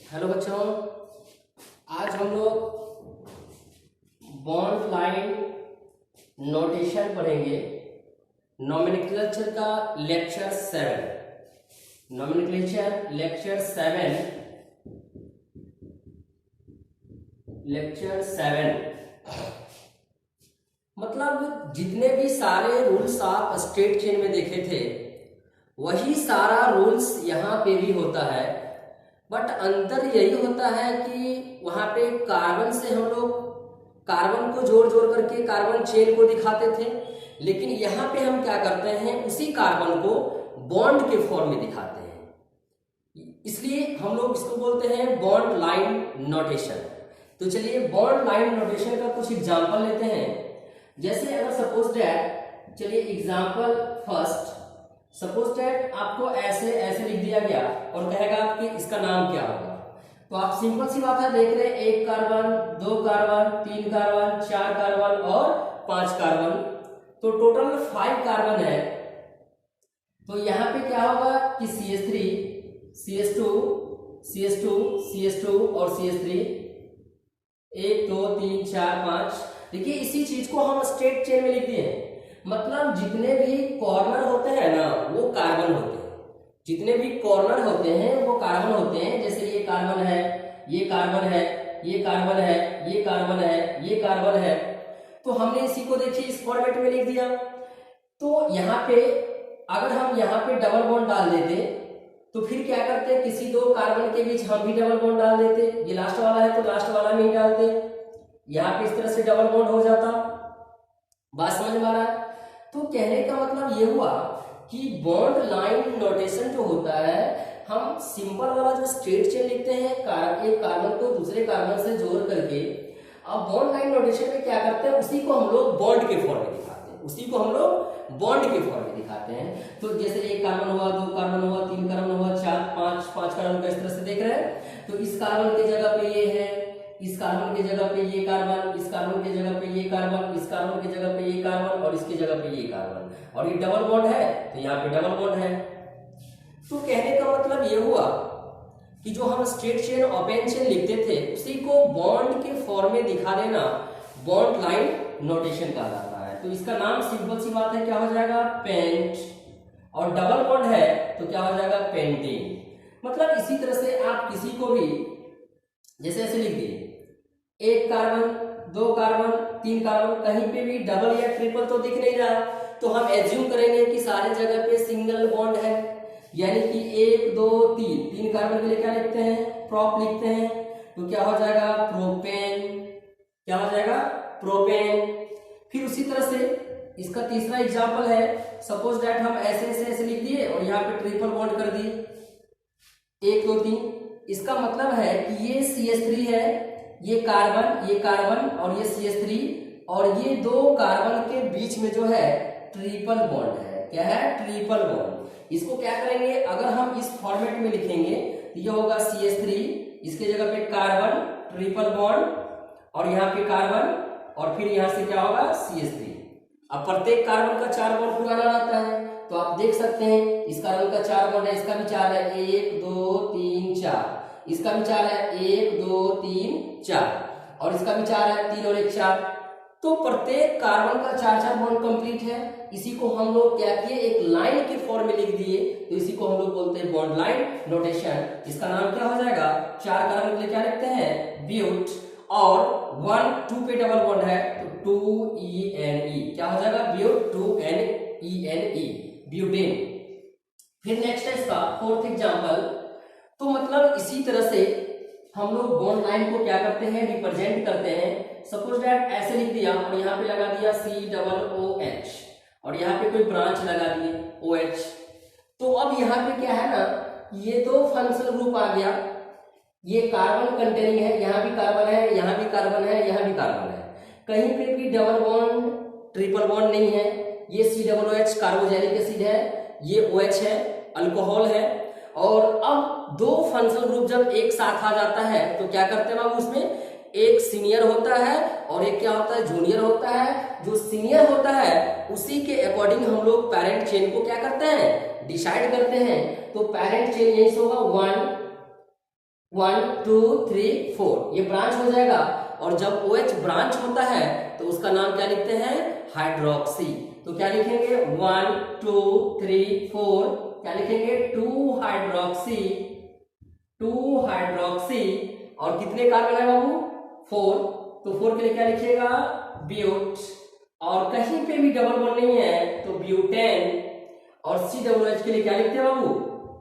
Hello बच्चों, आज हम लोग बॉन्ड लाइन नोटेशन पढ़ेंगे। नॉमेनक्लेचर का लेक्चर 7। नॉमेनक्लेचर लेक्चर 7 मतलब जितने भी सारे रूल्स आप स्ट्रेट चेन में देखे थे वही सारा रूल्स यहाँ पे भी होता है, बट अंतर यही होता है कि वहां पे कार्बन से हम लोग कार्बन को जोड़ जोड़ करके कार्बन चेन को दिखाते थे, लेकिन यहाँ पे हम क्या करते हैं, उसी कार्बन को बॉन्ड के फॉर्म में दिखाते हैं। इसलिए हम लोग इसको बोलते हैं बॉन्ड लाइन नोटेशन। तो चलिए बॉन्ड लाइन नोटेशन का कुछ एग्जांपल लेते हैं। जैसे अगर सपोज दैट, चलिए एग्जांपल फर्स्ट, सपोज दैट आपको ऐसे ऐसे लिख दिया गया और कहेगा कि इसका नाम क्या होगा। तो आप सिंपल सी बात है, देख रहे हैं 1 कार्बन, 2 कार्बन, 3 कार्बन, 4 कार्बन और 5 कार्बन, तो टोटल 5 कार्बन है। तो यहाँ पे क्या होगा कि CH3, CH2, CH2, CH2 और CH3, 1 2 3 4 5। देखिए इसी चीज को हम स्ट्रेट चेन में लिख दिए, मतलब जितने भी कॉर्नर होते हैं ना वो कार्बन होते हैं। जितने भी कॉर्नर होते हैं वो कार्बन होते हैं। जैसे ये कार्बन है, ये कार्बन है, ये कार्बन है, ये कार्बन है, ये कार्बन है। तो हमने इसी को देखिए इस फॉर्मेट में लिख दिया। तो यहाँ पे अगर हम यहाँ पे डबल बॉन्ड डाल देते तो फिर क्या करते, किसी दो कार्बन के बीच हम भी डबल बॉन्ड डाल देते। ये लास्ट वाला है तो लास्ट वाला में ही डालते, यहाँ पे इस तरह से डबल बॉन्ड हो जाता। बात समझ में आ रहा है? तो कहने का मतलब ये हुआ कि बॉन्ड लाइन नोटेशन जो होता है, हम सिंपल वाला जो स्ट्रेट चेन लिखते हैं एक कार्बन को दूसरे कार्बन से जोड़ करके, अब बॉन्ड लाइन नोटेशन में क्या करते हैं, उसी को हम लोग बॉन्ड के फॉर्म में दिखाते हैं, उसी को हम लोग बॉन्ड के फॉर्म में दिखाते हैं। तो जैसे 1 कार्बन हुआ, 2 कार्बन हुआ, 3 कार्बन हुआ, 4 5 कार्बन का इस तरह से देख रहे हैं। तो इस कार्बन की जगह पे ये है, इस कार्बन की जगह पे ये कार्बन, इस कार्बन की जगह पे ये कार्बन, इस कार्बन की जगह पे ये कार्बन और इसकी जगह पे ये कार्बन, और ये डबल बॉन्ड है तो यहाँ पे डबल बॉन्ड है। तो कहने का मतलब ये हुआ कि जो हम स्ट्रेट चेन ओपन चेन लिखते थे उसी को बॉन्ड के फॉर्म में दिखा देना बॉन्ड लाइन नोटेशन कहा जाता है। तो इसका नाम सिंपल सी बात है, क्या हो जाएगा, पेंट। और डबल बॉन्ड है तो क्या हो जाएगा, पेंटिंग। मतलब इसी तरह से आप किसी को भी जैसे ऐसे लिख दिए 1 कार्बन, 2 कार्बन, 3 कार्बन, कहीं पे भी डबल या ट्रिपल तो दिख नहीं रहा, तो हम एज्यूम करेंगे कि सारे जगह पे सिंगल बॉन्ड है, यानी कि 1 2 3 कार्बन के लिए क्या लिखते हैं, प्रोप लिखते हैं। तो क्या हो जाएगा, प्रोपेन। क्या हो जाएगा, प्रोपेन। फिर उसी तरह से इसका तीसरा एग्जाम्पल है, सपोज दैट हम ऐसे ऐसे ऐसे लिख दिए और यहाँ पे ट्रिपल बॉन्ड कर दिए 1 2 3। इसका मतलब है कि ये CH3 है, ये कार्बन और ये CH3, और ये 2 कार्बन के बीच में जो है ट्रिपल बॉन्ड है। क्या है, ट्रिपल बॉन्ड। इसको क्या करेंगे, अगर हम इस फॉर्मेट में लिखेंगे तो ये होगा CH3, इसके जगह पे कार्बन, ट्रिपल बॉन्ड और यहाँ पे कार्बन, और फिर यहाँ से क्या होगा, CH3। अब प्रत्येक कार्बन का 4 बॉन्ड पुराना रहता है, तो आप देख सकते हैं इस कार्बन का 4 बॉन्ड है, इसका भी 4 है, 1 2 3 4, इसका भी 4 है, 1 2 3 4, और इसका भी 4 है, 3 और 1 4। तो प्रत्येक कार्बन का 4 बॉन्ड कंप्लीट है। इसी को हम लोग क्या किए, एक लाइन के फॉर्म में लिख दिए, तो इसी को हम लोग बोलते हैं बॉन्ड लाइन नोटेशन। इसका नाम क्या हो जाएगा, 4 कार्बन के लिए क्या लिखते हैं, ब्यूट, और 1 2 पे डबल बॉन्ड है तो 2ENE, क्या हो जाएगा, ब्यूट, 2NENE, ब्यूटेन। फिर नेक्स्ट है इसका फोर्थ एग्जांपल। तो मतलब इसी तरह से हम लोग बॉन्ड लाइन को क्या करते हैं, रिप्रेजेंट करते हैं। सपोज दैट ऐसे लिख दिया और यहाँ पे लगा दिया COOH, और यहाँ पे कोई ब्रांच लगा दिए OH। तो अब यहाँ पे क्या है ना, ये दो फंक्शनल ग्रुप आ गया, ये कार्बन कंटेनिंग है, यहाँ भी कार्बन है, यहाँ भी कार्बन है, यहाँ भी कार्बन है, कहीं पे भी डबल बॉन्ड ट्रिपल बॉन्ड नहीं है। ये COOH कार्बोजेनिक एसिड है, ये OH है, अल्कोहल है। और अब 2 फंक्शनल ग्रुप जब एक साथ आ जाता है तो क्या करते हैं बाबू, उसमें एक सीनियर होता है और एक क्या होता है, जूनियर होता है। जो सीनियर होता है उसी के अकॉर्डिंग हम लोग पेरेंट चेन को क्या करते हैं, डिसाइड करते हैं। तो पेरेंट चेन यही से होगा 1 1 2 3 4 ये ब्रांच हो जाएगा। और जब OH ब्रांच होता है तो उसका नाम क्या लिखते हैं, हाइड्रोक्सी। तो क्या लिखेंगे 1 2 3 4 क्या लिखेंगे 2 हाइड्रोक्सी, 2 हाइड्रोक्सी। और कितने कार्बन है बाबू 4, तो 4 के लिए क्या लिखिएगा ब्यूट। और कहीं पे भी डबल बॉन्ड नहीं है तो ब्यूटेन। और COOH के लिए क्या लिखते हैं बाबू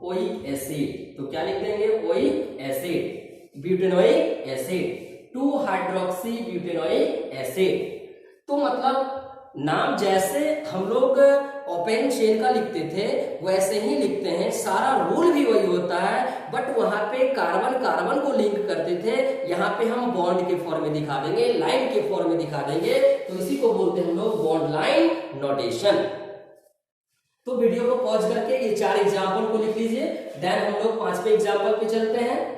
ओइक एसिड। तो क्या लिख देंगे oic acid, butanoic acid, 2 hydroxy butanoic acid. तो मतलब नाम जैसे हम लोग ओपन चेन का लिखते थे वैसे ही लिखते हैं, सारा रूल भी वही होता है। बट वहां पे कार्बन कार्बन को लिंक करते थे, यहाँ पे हम बॉन्ड के फॉर्म में दिखा देंगे, लाइन के फॉर्म में दिखा देंगे। तो इसी को बोलते हैं हम लोग बॉन्ड लाइन नोटेशन। तो वीडियो को पॉज करके ये 4 एग्जाम्पल को लिख लीजिए, देन हम लोग 5वें एग्जाम्पल पे चलते हैं।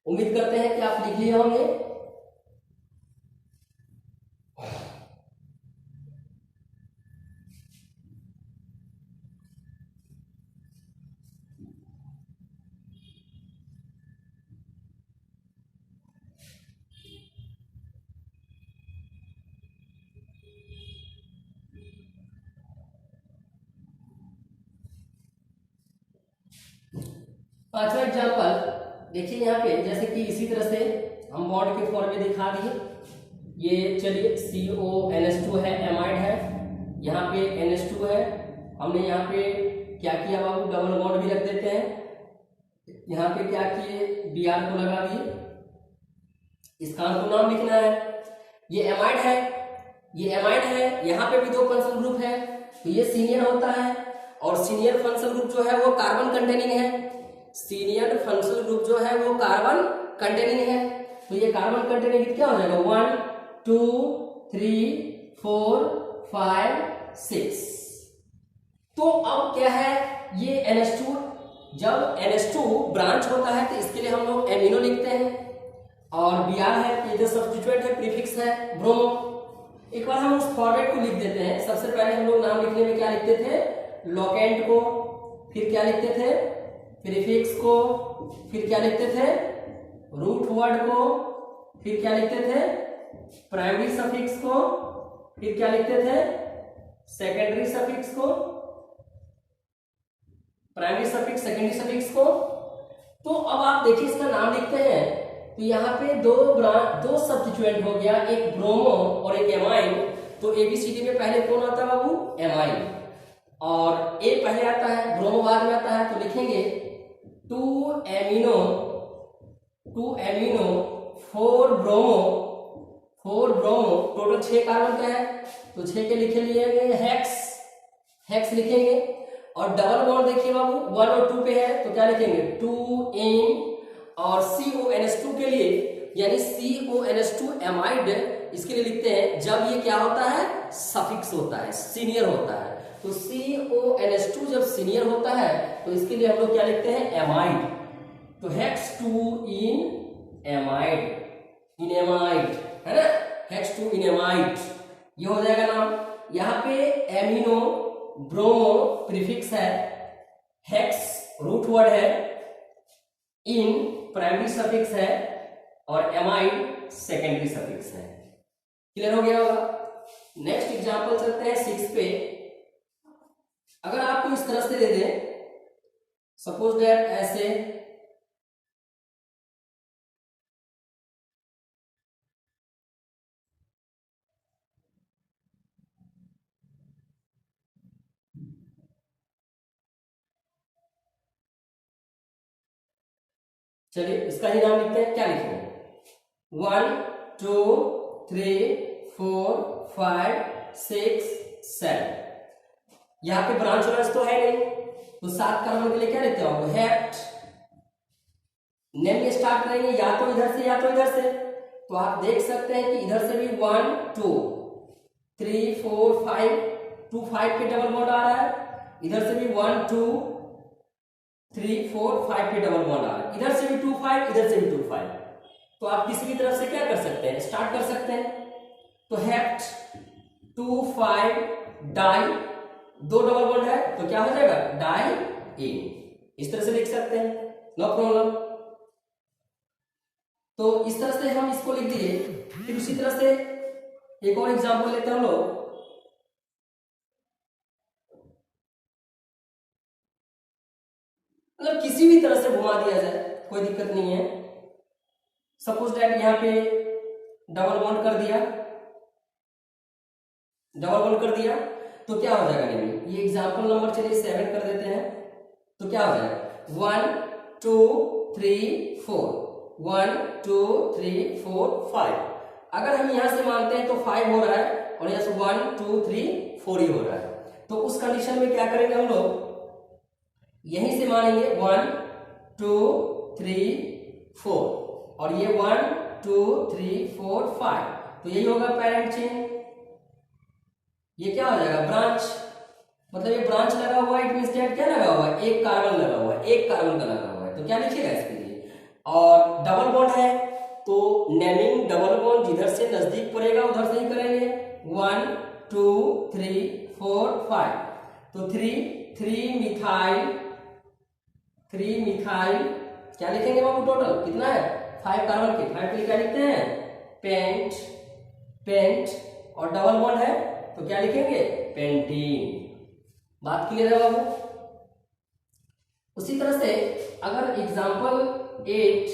उम्मीद करते हैं कि आप लिख लिए होंगे। पांचवा एग्जाम्पल देखिए यहाँ पे, जैसे कि इसी तरह से हम बॉन्ड के फॉर्म में दिखा दिए। ये चलिए CONH2 है, एमाइड है, यहाँ पे NH2 है। हमने यहाँ पे क्या किया बाबू डबल बॉन्ड भी रख देते हैं। यहाँ पे क्या किए Br को लगा दिए, इस काम को नाम लिखना है। ये एमाइड है, ये एमाइड है, यहाँ पे भी 2 फंक्शनल ग्रुप है, तो ये सीनियर होता है। और सीनियर फंक्शनल ग्रुप जो है वो कार्बन कंटेनिंग है, सीनियर फंक्शनल ग्रुप जो है वो कार्बन कंटेनिंग है। तो ये कार्बन कंटेनिंग क्या हो जाएगा 1 2 3 4 5 6। तो अब क्या है ये NH2, जब NH2 ब्रांच होता है तो इसके लिए हम लोग एमिनो लिखते हैं। और Br है, ये जो सब्स्टिट्यूएंट है प्रीफिक्स है ब्रोमो। एक बार हम उस फॉर्मेट को लिख देते हैं। सबसे पहले हम लोग नाम लिखने में क्या लिखते थे लोकेंट को, फिर क्या लिखते थे प्रीफिक्स को, फिर क्या लिखते थे रूट वर्ड को, फिर क्या लिखते थे प्राइमरी सफिक्स को, फिर क्या लिखते थे सेकेंडरी सफिक्स को, प्राइमरी सफिक्स सेकेंडरी सफिक्स को। तो अब आप देखिए इसका नाम लिखते हैं तो यहाँ पे दो सब्स्टिट्यूएंट हो गया, एक ब्रोमो और एक एमाइन। तो ABCD में पहले कौन आता है बाबू एमाइन, और ए पहले आता है ब्रोमो बाद में आता है। तो लिखेंगे 2 एमिनो 4 ब्रोमो, टोटल 6 कार्बन का है तो 6 के लिखे लिए हेक्स लिखेंगे। और डबल बॉन्ड देखिए बाबू 1 और 2 पे है तो क्या लिखेंगे 2 इन। और CONH2 के लिए यानी CONH2 एमाइड, इसके लिए लिखते हैं जब ये क्या होता है सफिक्स होता है, सीनियर होता है। तो CONH2 जब सीनियर होता है तो इसके लिए हम लोग क्या लिखते हैं एमाइड। तो हेक्स 2 इन एमाइड, है ना, हेक्स 2 इन एमाइड ये हो जाएगा नाम। यहाँ पे एमिनो ब्रोमो प्रीफिक्स है, हेक्स रूट वर्ड है, इन प्राइमरी सफिक्स है और एमाइड सेकेंडरी सफिक्स है। क्लियर हो गया होगा। नेक्स्ट एग्जांपल चलते हैं 6 पे। अगर आपको इस तरह से दे दे सपोज दैट ऐसे, चलिए इसका ही नाम लिखते हैं। क्या लिखेंगे 1 2 3 4 5 6 7। यहाँ पे ब्रांच ब्रांच तो है नहीं तो 7 कार्बन के लिए क्या लेते हो हेक्ट। नेम में स्टार्ट करेंगे या तो इधर से या तो इधर से। तो आप देख सकते हैं कि इधर से भी 1 2 3 4 5 2 5 पे डबल बॉन्ड आ रहा है, इधर से भी 1 2 3 4 5 पे डबल बॉन्ड आ रहा है, इधर से भी 2 5 इधर से भी 2 5। तो आप किसी भी तरफ से क्या कर सकते हैं स्टार्ट कर सकते हैं। तो हेक्ट 2 5 डाई दो डबल बॉन्ड है तो क्या हो जाएगा, डाइईन। इस तरह से लिख सकते हैं, नो प्रॉब्लम। तो इस तरह से हम इसको लिख दिए। फिर उसी तरह से एक और एग्जांपल लेते हैं हम लोग। मतलब किसी भी तरह से घुमा दिया जाए, कोई दिक्कत नहीं है। सपोज दैट यहाँ पे डबल बॉन्ड कर दिया, डबल बॉन्ड कर दिया तो क्या हो जाएगा, नहीं ये एग्जांपल नंबर चलिए 7 कर देते हैं। तो क्या हो जाएगा, 1 2 3 4, 1 2 3 4 5। अगर हम यहां से मानते हैं तो 5 हो रहा है और यहां से 1 2 3 4 ही हो रहा है। तो उस कंडीशन में क्या करेंगे हम लोग, यहीं से मानेंगे 1 2 3 4 और ये 1 2 3 4 5। तो यही होगा पेरेंट चेन। ये क्या हो जाएगा, ब्रांच। मतलब ये ब्रांच लगा हुआ है, इट मींस दैट क्या लगा हुआ है, एक कार्बन लगा हुआ है, एक कार्बन का लगा हुआ है। तो क्या लिखिएगा इसके लिए। और डबल बॉन्ड है तो नेमिंग डबल बॉन्ड जिधर से नजदीक पड़ेगा उधर से ही करेंगे। 1 2 3 4 5। तो 3 मिथाइल क्या लिखेंगे बाबू, टोटल कितना है 5 कार्बन के, 5 के लिए क्या लिखते हैं, पेंट। और डबल बॉन्ड है तो क्या लिखेंगे, पेंटीन। बात क्लियर है बाबू। उसी तरह से अगर एग्जांपल 8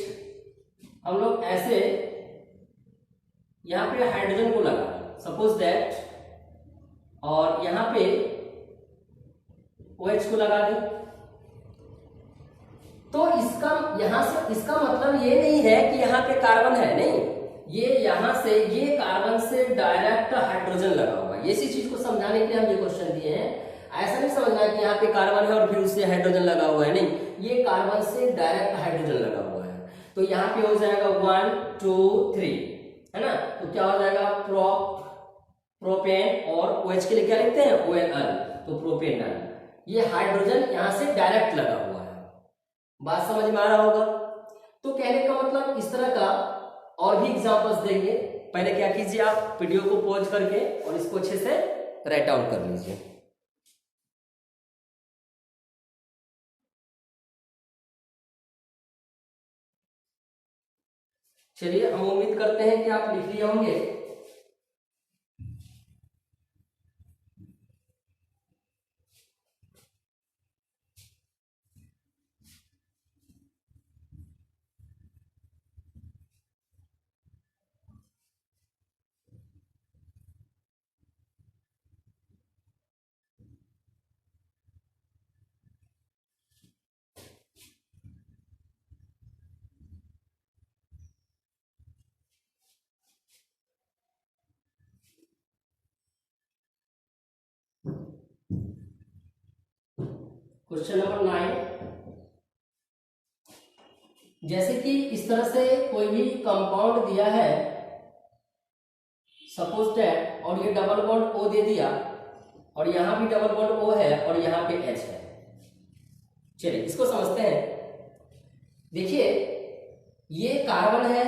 हम लोग ऐसे यहां पे हाइड्रोजन को लगा सपोज दैट, और यहां पे OH को लगा दें, तो इसका यहां से इसका मतलब ये नहीं है कि यहां पे कार्बन है, नहीं, ये यहां से ये कार्बन से डायरेक्ट हाइड्रोजन लगा हुआ है। इसी चीज को समझाने के लिए हम ये क्वेश्चन दिए हैं। ऐसा नहीं समझना कि यहाँ पे कार्बन है और फिर उससे हाइड्रोजन लगा हुआ है, नहीं, ये कार्बन से डायरेक्ट हाइड्रोजन लगा हुआ है। तो यहाँ पे हो जाएगा 1 2 3, है ना। तो क्या हो जाएगा, प्रोपेन, और OH के लिए क्या लिखते हैं, ONL, तो प्रोपेनल। ये हाइड्रोजन यहाँ से डायरेक्ट लगा हुआ है। बात समझ में आ रहा होगा। तो कहने का मतलब इस तरह का और भी एग्जांपल्स देंगे। पहले क्या कीजिए, आप वीडियो को पॉज करके और इसको अच्छे से राइट डाउन कर लीजिए। चलिए, हम उम्मीद करते हैं कि आप लिख लिए होंगे। क्वेश्चन नंबर 9, जैसे कि इस तरह से कोई भी कंपाउंड दिया है सपोज दैट, और ये डबल बॉन्ड O दे दिया और यहां भी डबल बॉन्ड O है और यहां पे H है। चलिए इसको समझते हैं। देखिए, ये कार्बन है,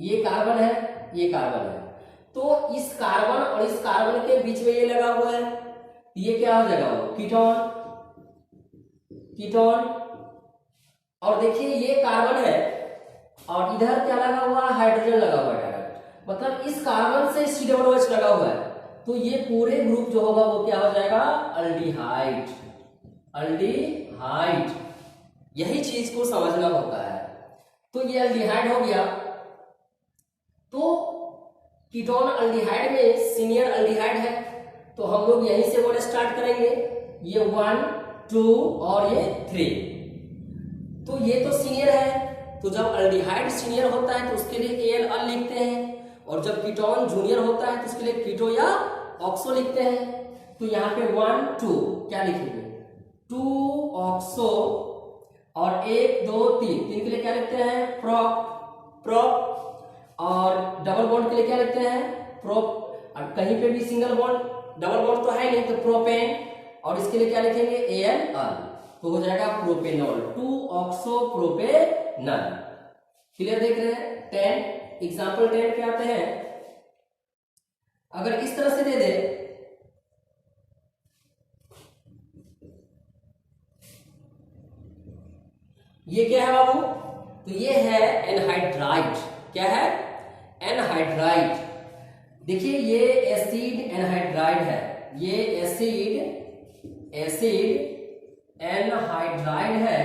ये कार्बन है, ये कार्बन है। तो इस कार्बन और इस कार्बन के बीच में ये लगा हुआ है, ये क्या हो जाएगा, कीटोन। और देखिए ये कार्बन है और इधर क्या लगा हुआ है, हाइड्रोजन लगा हुआ है डायरेक्ट। मतलब इस कार्बन से COOH लगा हुआ है, तो ये पूरे ग्रुप जो होगा वो क्या हो जाएगा, अल्डिहाइड। यही चीज को समझना होता है। तो ये अल्डिहाइड हो गया। तो कीटोन अल्डिहाइड में सीनियर अल्डिहाइड है, तो हम लोग यहीं से वर्ड स्टार्ट करेंगे। ये 1 2 और ये 3। तो ये तो सीनियर है, तो जब अल्डिहाइड सीनियर होता है तो उसके लिए AL लिखते हैं, और जब कीटोन जूनियर होता है तो उसके लिए कीटो या ऑक्सो लिखते हैं। तो यहाँ पे 1 2 क्या लिखेंगे, 2 ऑक्सो, और 1 2 3 के लिए क्या लिखते हैं, प्रोप। और डबल बॉन्ड के लिए क्या लिखते हैं, प्रोप। और कहीं पे भी सिंगल बॉन्ड, डबल बॉन्ड तो है नहीं, तो प्रोपेन, और इसके लिए क्या लिखेंगे, ANL, तो हो जाएगा प्रोपेनॉल, 2 ऑक्सो प्रोपेनल। क्लियर देख रहे हैं। 10 एग्जांपल 10 पे आते हैं। अगर इस तरह से दे दे ये क्या है बाबू? तो ये है एनहाइड्राइड। क्या है? एनहाइड्राइड। देखिए ये एसिड एनहाइड्राइड है, ये एसिड एनहाइड्राइड है,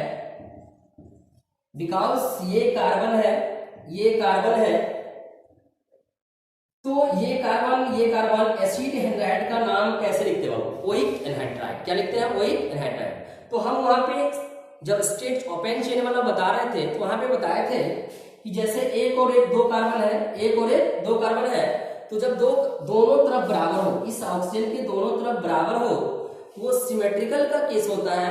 बिकॉज ये कार्बन है, ये कार्बन है। तो ये कार्बन एसिड एनहाइड्राइड का नाम कैसे लिखते हैं बाबू? Oic anhydride. क्या लिखते हैं? Oic anhydride. तो हम वहां पे जब स्ट्रेट ओपन चेन वाला बता रहे थे तो वहां पे बताए थे कि जैसे एक और एक दो कार्बन है, एक और एक दो कार्बन है, तो जब दोनों तरफ बराबर हो, इस ऑक्सीजन के दोनों तरफ बराबर हो, तो वो सिमेट्रिकल का केस होता है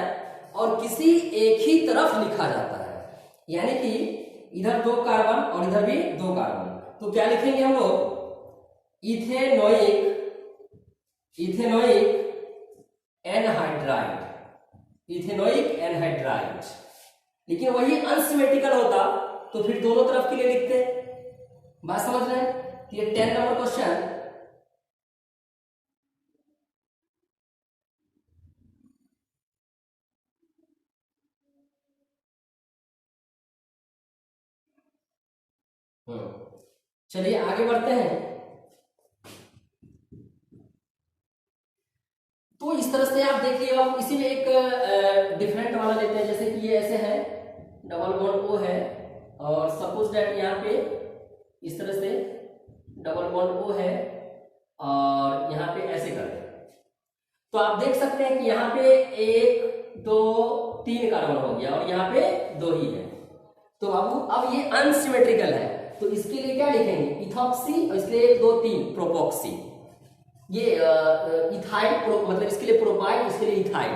और किसी एक ही तरफ लिखा जाता है। यानी कि इधर दो कार्बन और इधर भी दो कार्बन, तो क्या लिखेंगे हम लोग? Ethanoic anhydride, ethanoic anhydride. लेकिन वही अनसिमेट्रिकल होता तो फिर दोनों तरफ के लिए लिखते। बात समझ रहे हैं? ये 10 नंबर क्वेश्चन। चलिए आगे बढ़ते हैं। तो इस तरह से आप देखिए, अब इसी में एक डिफरेंट वाला लेते हैं। जैसे कि ये ऐसे है, डबल बॉन्ड ओ है, और सपोज दैट यहाँ पे इस तरह से डबल बॉन्ड ओ है और यहाँ पे ऐसे कर दें, तो आप देख सकते हैं कि यहाँ पे 1 2 3 कार्बन हो गया और यहाँ पे 2 ही है। तो अब ये अनसिमेट्रिकल है, तो इसके लिए क्या लिखेंगे? इथॉक्सी, और इसके लिए 1 2 3 प्रोपोक्सी। ये इथाइल मतलब इसके लिए प्रोपाइल, इसके लिए इथाइल।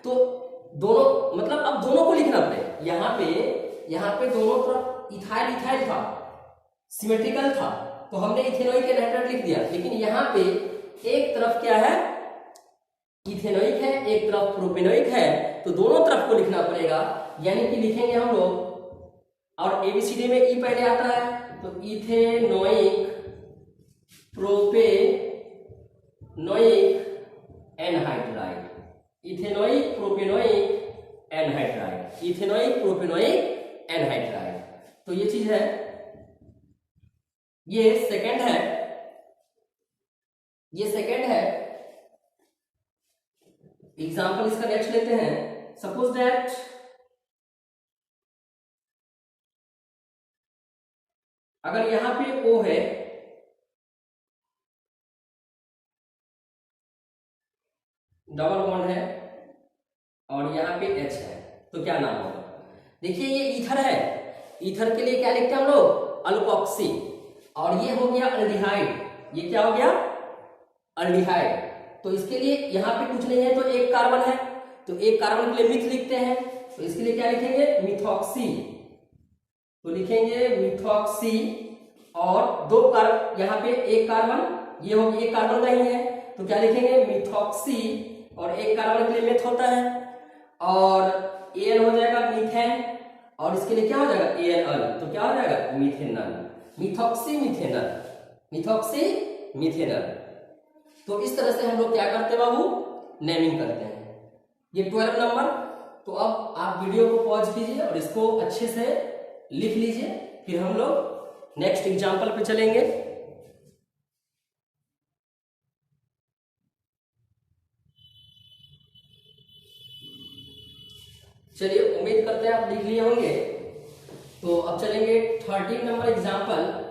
तो दोनों मतलब अब दोनों को लिखना पड़े। यहाँ पे दोनों तरफ इथाइल था, सिमेट्रिकल था, तो हमने इथेनोइक एनहाइड्राइड लिख दिया। लेकिन यहाँ पे एक तरफ क्या है? इथेनोइक है, एक तरफ प्रोपेनोइक है, तो दोनों तरफ को लिखना पड़ेगा। यानी कि लिखेंगे हम लोग, और एबीसीडी में ई पहले आता है, तो ethanoic propanoic anhydride, ethanoic propanoic anhydride, ethanoic propanoic anhydride. तो ये चीज है, ये सेकंड है, ये सेकंड है। एग्जाम्पल इसका नेक्स्ट लेते हैं। सपोज दैट अगर यहां पे O है, डबल बॉन्ड है, और यहाँ पे H है, तो क्या नाम होगा? देखिए ये ईथर है, ईथर के लिए क्या लिखते हैं हम लोग? अल्कोक्सी। और ये हो गया अल्डिहाइड, ये क्या हो गया? अल्डिहाइड। तो इसके लिए यहाँ पे कुछ नहीं है, तो एक कार्बन है, तो एक कार्बन के लिए मिथ लिखते हैं, तो इसके लिए क्या लिखेंगे? मिथॉक्सी। तो लिखेंगे मिथॉक्सी, और दो कार्बन, यहाँ पे एक कार्बन, ये हो गया, एक कार्बन का ही है, तो क्या लिखेंगे? मिथॉक्सी, और एक कार्बन के लिए मेथ होता है, और एन हो जाएगा मीथेन, और इसके लिए क्या हो जाएगा? एन, तो क्या हो जाएगा? Methanal, methoxy methanal, methoxy methanal. तो इस तरह से हम लोग क्या करते हैं बाबू? नेमिंग करते हैं। ये 12 नंबर। तो अब आप वीडियो को पॉज कीजिए और इसको अच्छे से लिख लीजिए, फिर हम लोग नेक्स्ट एग्जाम्पल पे चलेंगे। चलिए, उम्मीद करते हैं आप लिख लिए होंगे। तो अब चलेंगे 13 number example.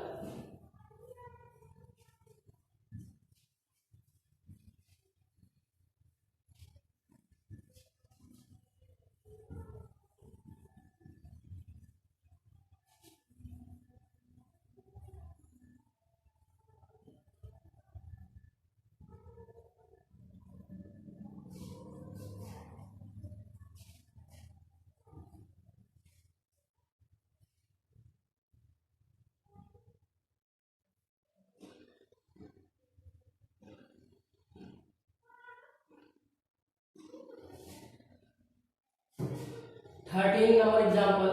Thirteen number example,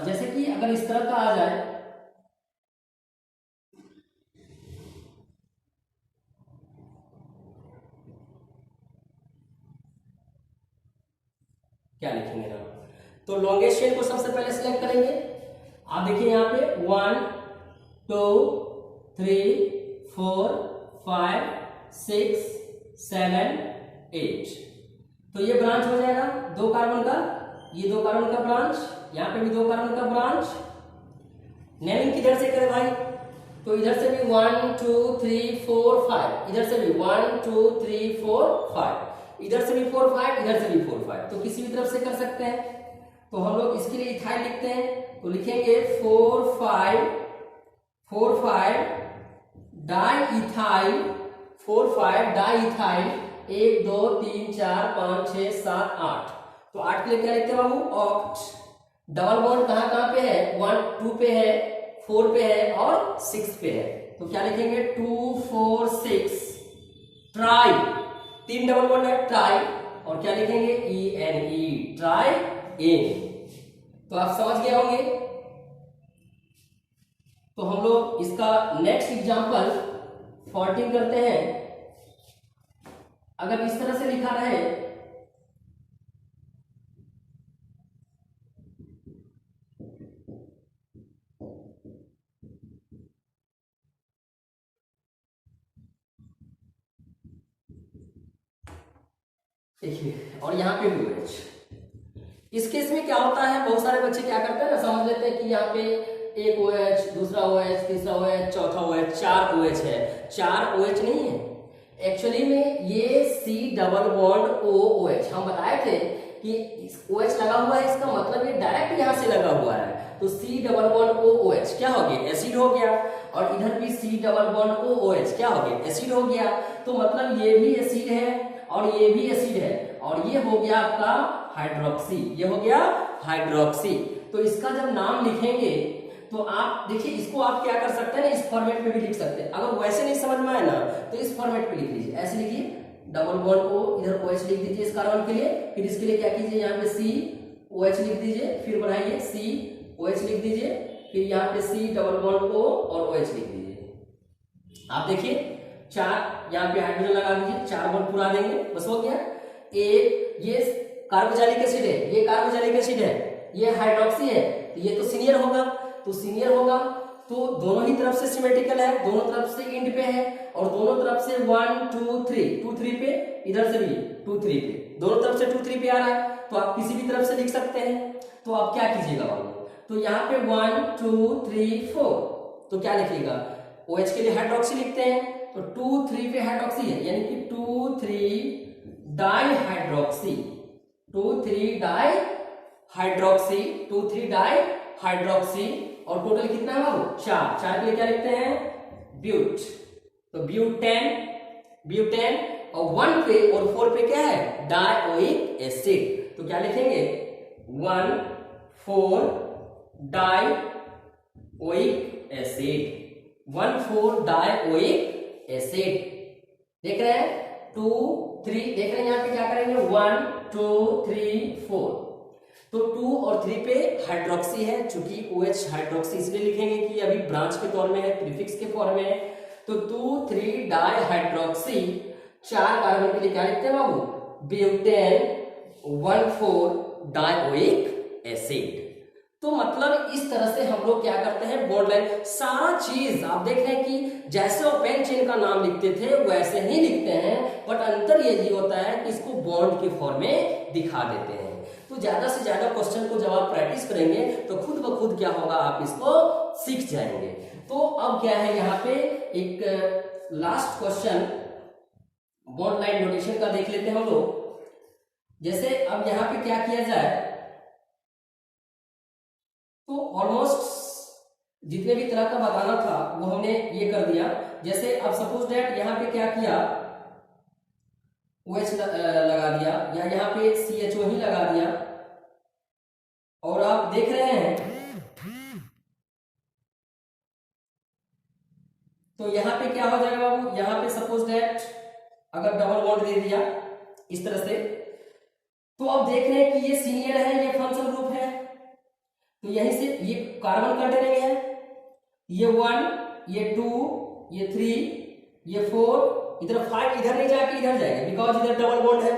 जैसे कि अगर इस तरह का आ जाए, क्या लिखेंगे हम? तो लॉन्गेस्ट चेन को सबसे पहले सिलेक्ट करेंगे। आप देखिए यहाँ पे 1 2 3 4 5 6 7 8। तो ये ब्रांच हो जाएगा 2 कार्बन का, ये 2 कार्बन का ब्रांच, यहाँ पे भी 2 कार्बन का ब्रांच। नेमिंग किधर से करें भाई? तो इधर से भी 1 2 3 4 5, इधर से भी 1 2 3 4 5, इधर से भी 4 5, इधर से भी 4 5। तो किसी भी तरफ से कर सकते हैं। तो हम लोग इसके लिए इथाइल लिखते हैं, तो लिखेंगे 4 5 डाई इथाइल, 4 5 डाई इथाइल, 1 2 3 4 5 6 7 8। तो 8 के लिए क्या लिखते हैं बाबू? ऑक्ट। डबल बॉन्ड कहाँ कहाँ पे है? 1 2 पे है, 4 पे है और 6 पे है। तो क्या लिखेंगे? 2 4 6 ट्राई, 3 डबल बॉन्ड है ट्राई, और क्या लिखेंगे? ENE, triene. तो आप समझ गए होंगे। तो हम लोग इसका नेक्स्ट एग्जांपल 14 करते हैं। अगर इस तरह से लिखा रहे, देखिए, और यहाँ पे भी OH। इस केस में क्या होता है, बहुत सारे बच्चे क्या करते हैं ना, समझ लेते हैं कि यहाँ पे एक OH, दूसरा OH, तीसरा OH, चौथा OH, 4 OH है। 4 OH नहीं है एक्चुअली में, ये C डबल बॉन्ड OH। हम बताए थे कि OH लगा हुआ है, इसका मतलब ये डायरेक्ट यहाँ से लगा हुआ है। तो C डबल बॉन्ड OH क्या हो गया? एसिड हो गया। और इधर भी C डबल बॉन्ड OH क्या हो गया? एसिड हो गया। तो मतलब ये भी एसिड है और ये भी एसिड है, और ये हो गया आपका हाइड्रोक्सी, ये हो गया हाइड्रोक्सी। तो इसका जब नाम लिखेंगे तो आप देखिए, इसको आप क्या कर सकते हैं ना, इस फॉर्मेट में भी लिख सकते हैं। अगर वैसे नहीं समझ में आए ना, तो इस फॉर्मेट पे लिख लीजिए। ऐसे लिखिए, डबल बॉन्ड को इधर OH लिख दीजिए इस कार्बन के लिए, फिर इसके लिए क्या कीजिए, यहाँ पे COH लिख दीजिए, फिर बढ़ाइए COH लिख दीजिए, फिर यहाँ पे C डबल बॉन्ड O और OH लिख दीजिए। आप देखिए 4 यहाँ पे हाइड्रोजन लगा दीजिए, 4 बॉन्ड पूरा देंगे, बस हो गया। एक ये कार्बोक्सिलिक एसिड है, ये कार्बोक्सिलिक एसिड है, ये हाइड्रोक्सी है, तो ये तो सीनियर होगा। तो सीनियर होगा तो दोनों ही तरफ से सिमेट्रिकल है, दोनों तरफ से इंड पे है, और दोनों तरफ से 1 2 3 2 3 पे, इधर से भी 2 3 पे, दोनों तरफ से 2 3 पे आ रहा है। तो आप किसी भी तरफ से लिख सकते हैं। तो आप क्या कीजिएगा बाबू, तो यहाँ पे 1 2 3 4, तो क्या लिखिएगा? OH के लिए हाइड्रोक्सी लिखते हैं, तो 2 3 पे हाइड्रोक्सी है, यानी कि 2 3 di hydroxy, 2 3 di hydroxy, 2 3 di hydroxy. और टोटल कितना है बाबू? 4। 4 के लिए क्या लिखते हैं? ब्यूट। तो ब्यूटेन, और 1 पे और 4 पे क्या है? Dioic acid. तो क्या लिखेंगे? 1 4 डाइओइक एसिड, 1 4 डाइओइक एसिड। देख रहे हैं? 2 3, देख रहे हैं यहाँ पे क्या करेंगे? 1 2 3 4। तो 2 और 3 पे हाइड्रोक्सी है, चूंकि OH हाइड्रोक्सी इसलिए लिखेंगे कि अभी ब्रांच के तौर में है, प्रीफिक्स के फॉर्म में है। तो 2 3 डाई हाइड्रोक्सी, 4 कार्बन के लिए क्या लिखते हैं बाबू? Butane, 1 4 dioic acid. तो मतलब इस तरह से हम लोग क्या करते हैं, बॉन्ड लाइन सारा चीज आप देख रहे हैं कि जैसे वो पेन चेन का नाम लिखते थे वैसे ही लिखते हैं, बट अंतर यही होता है कि इसको बॉन्ड के फॉर्म में दिखा देते हैं। तो ज्यादा से ज्यादा क्वेश्चन को जब आप प्रैक्टिस करेंगे तो खुद ब खुद क्या होगा, आप इसको सीख जाएंगे। तो अब क्या है, यहाँ पे एक last question bond line notation का देख लेते हैं हम लोग। जैसे अब यहाँ पे क्या किया जाए, तो ऑलमोस्ट जितने भी तरह का बताना था वो हमने ये कर दिया। जैसे अब सपोज दैट यहाँ पे क्या किया, OH लगा दिया, या यहाँ पे CHO ही लगा दिया, और आप देख रहे हैं तो यहाँ पे क्या हो जाएगा बाबू, यहाँ पे सपोज दैट अगर डबल बॉन्ड दे दिया इस तरह से, तो अब देख रहे हैं कि ये सीनियर है, ये फंक्शनल ग्रुप है, तो यहीं से ये कार्बन कंटेनिंग है, ये 1 ये 2 ये 3 ये 4, इधर 5 इधर नहीं जाके इधर जाएगा, बिकॉज इधर डबल बॉन्ड है।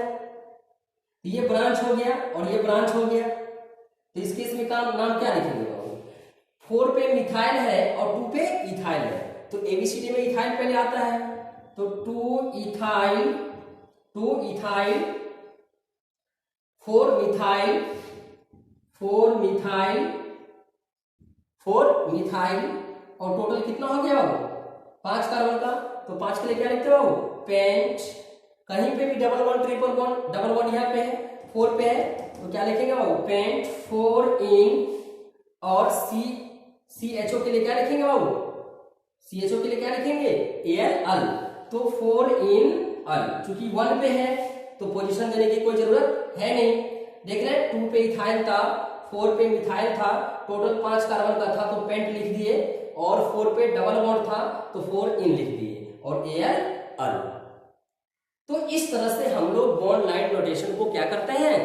तो ये ब्रांच हो गया और ये ब्रांच हो गया, तो इस केस में का नाम क्या लिखेंगे बाबू? 4 पे मिथाइल है और 2 पे इथाइल है, तो एबीसीडी में इथाइल पहले आता है, तो 2 इथाइल 4 मिथाइल 4 मिथाइल और टोटल कितना हो गया बाबू? 5 कार्बन का, तो 5 के लिए क्या लिखते हो बाबू? पेंट। कहीं पे भी डबल बॉन्ड यहाँ पे है, 4 पे है, तो क्या लिखेंगे बाबू? पेंट 4 इन, और CHO के लिए क्या लिखेंगे बाबू? CHO के लिए क्या लिखेंगे? Al, तो 4 इन अल। चूंकि 1 पे है तो पोजीशन देने की कोई जरूरत है नहीं। देख रहे हैं 2 पे इथाइल था, 4 पे मिथाइल था, टोटल 5 कार्बन का था तो पेंट लिख दिए, और 4 पे डबल बॉन्ड था तो 4 इन लिख दिए, और Al। तो इस तरह से हम लोग बॉन्ड लाइन नोटेशन को क्या करते हैं?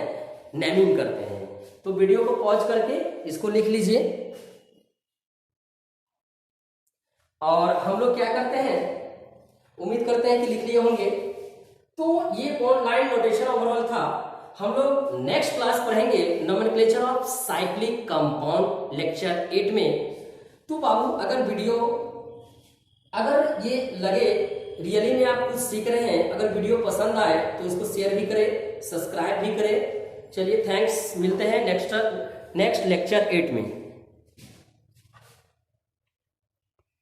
नेमिंग करते हैं। तो वीडियो को पॉज करके इसको लिख लीजिए, और हम लोग क्या करते हैं, उम्मीद करते हैं कि लिख लिए होंगे। तो ये बॉन्ड लाइन नोटेशन ओवरऑल था। हम लोग नेक्स्ट क्लास पढ़ेंगे nomenclature of cyclic compound lecture 8 में। तो बाबू अगर ये लगे रियली में आप कुछ सीख रहे हैं, अगर वीडियो पसंद आए तो इसको शेयर भी करें, सब्सक्राइब भी करें। चलिए थैंक्स, मिलते हैं नेक्स्ट लेक्चर 8 में।